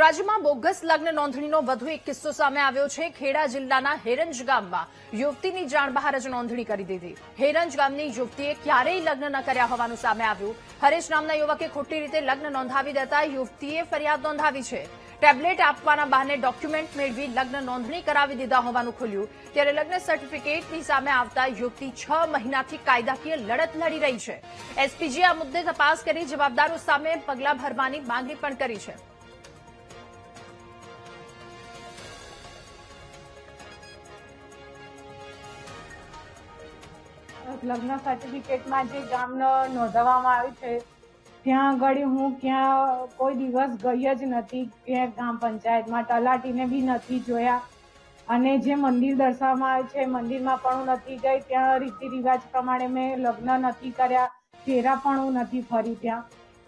તો રાજ્યમાં બોગસ લગ્ન નોંધણીનો વધુ એક કિસ્સો સામે આવ્યો છે। ખેડા જિલ્લાના હેરંજ ગામમાં યુવતીની જાણ બહાર જ નોંધણી કરી દીધી। હેરંજ ગામની યુવતીએ ક્યારેય લગ્ન ન કર્યા હોવાનું સામે આવ્યું। હરેશ નામના યુવકે ખોટી રીતે લગ્ન નોંધાવી દેતા યુવતીએ ફરિયાદ નોંધાવી છે। ટેબ્લેટ આપવાના બહાને ડોક્યુમેન્ટ મેળવી લગ્ન નોંધણી કરાવી દીધા હોવાનું ખુલ્યું। ત્યારે લગ્ન સર્ટિફિકેટની સામે આવતા યુવતી 6 મહિનાથી કાયદાકીય લડત લડી રહી છે। એસપીજીએ આ મુદ્દે તપાસ કરી જવાબદારો સામે પગલાં ભરવાની માંગણી પણ કરી છે। લગ્ન સર્ટિફિકેટમાં જે ગામ નોંધવામાં આવ્યું છે ત્યાં આગળ હું ક્યાં કોઈ દિવસ ગઈ જ નથી। ક્યાં ગામ પંચાયતમાં તલાટીને બી નથી જોયા અને જે મંદિર દર્શાવવામાં આવે છે મંદિરમાં પણ હું નથી ગઈ। ત્યાં રીતિ રિવાજ પ્રમાણે મેં લગ્ન નથી કર્યા, ફેરા પણ હું નથી ફરી ત્યાં,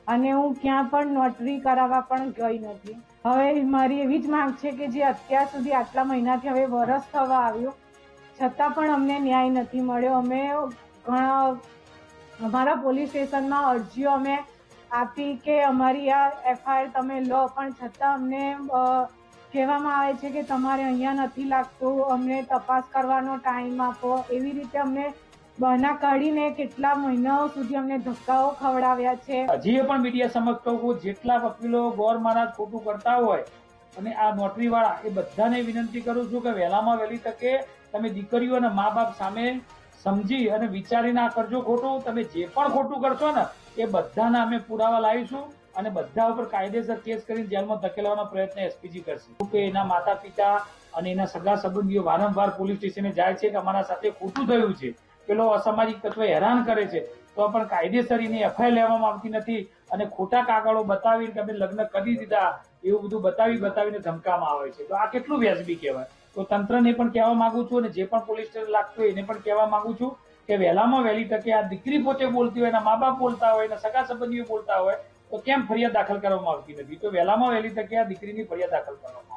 અને હું ક્યાં પણ નોટરી કરાવવા પણ ગઈ નથી। હવે મારી એવી જ માંગ છે કે જે અત્યાર સુધી આટલા મહિનાથી હવે વરસ થવા આવ્યું છતાં પણ અમને ન્યાય નથી મળ્યો। અમે ઘણા અમારા પોલીસ સ્ટેશનમાં અરજીઓ અમે આપી કે અમારી આ એફઆઈઆર તમે લો, પણ છતાં અમને કહેવામાં આવે છે કે તમારે અહીંયા નથી લાગતું, અમને તપાસ કરવાનો ટાઈમ આપો। એવી રીતે અમને બહાના કાઢીને કેટલા મહિનાઓ સુધી અમને ધક્કાઓ ખવડાવ્યા છે। હજી પણ મીડિયા સમક્ષ કહું, જેટલા વકીલો ગોર મહારાજ ખોટું કરતા હોય અને આ નોટરી વાળા એ બધાને વિનંતી કરું છું કે વહેલામાં વહેલી તકે તમે દીકરીઓ અને મા બાપ સામે સમજી અને વિચારીને આ કરજો ખોટું। તમે જે પણ ખોટું કરશો ને એ બધાના અમે પુરાવા લાવીશું અને બધા ઉપર કાયદેસર કેસ કરીને જેલમાં ધકેલવાનો પ્રયત્ન એસપીજી કરશે। કે એના માતા પિતા અને એના સગા સંબંધીઓ વારંવાર પોલીસ સ્ટેશને જાય છે કે અમારા સાથે ખોટું થયું છે, પેલો અસામાજિક તત્વ હેરાન કરે છે, તો પણ કાયદેસર એની એફઆઈઆર લેવામાં આવતી નથી અને ખોટા કાગળો બતાવીને તમે લગ્ન કરી દીધા એવું બધું બતાવીને ધમકાવવામાં આવે છે। તો આ કેટલું વ્યાજબી કહેવાય? તો તંત્રને પણ કહેવા માંગુ છું અને જે પણ પોલીસ સ્ટેશન લાગતું હોય એને પણ કહેવા માંગુ છું કે વહેલામાં વહેલી તકે આ દીકરી પોતે બોલતી હોય, એના મા બાપ બોલતા હોય, એના સગા સંબંધીઓ બોલતા હોય તો કેમ ફરિયાદ દાખલ કરવામાં આવતી નથી? તો વહેલામાં વહેલી તકે આ દીકરીની ફરિયાદ દાખલ કરવામાં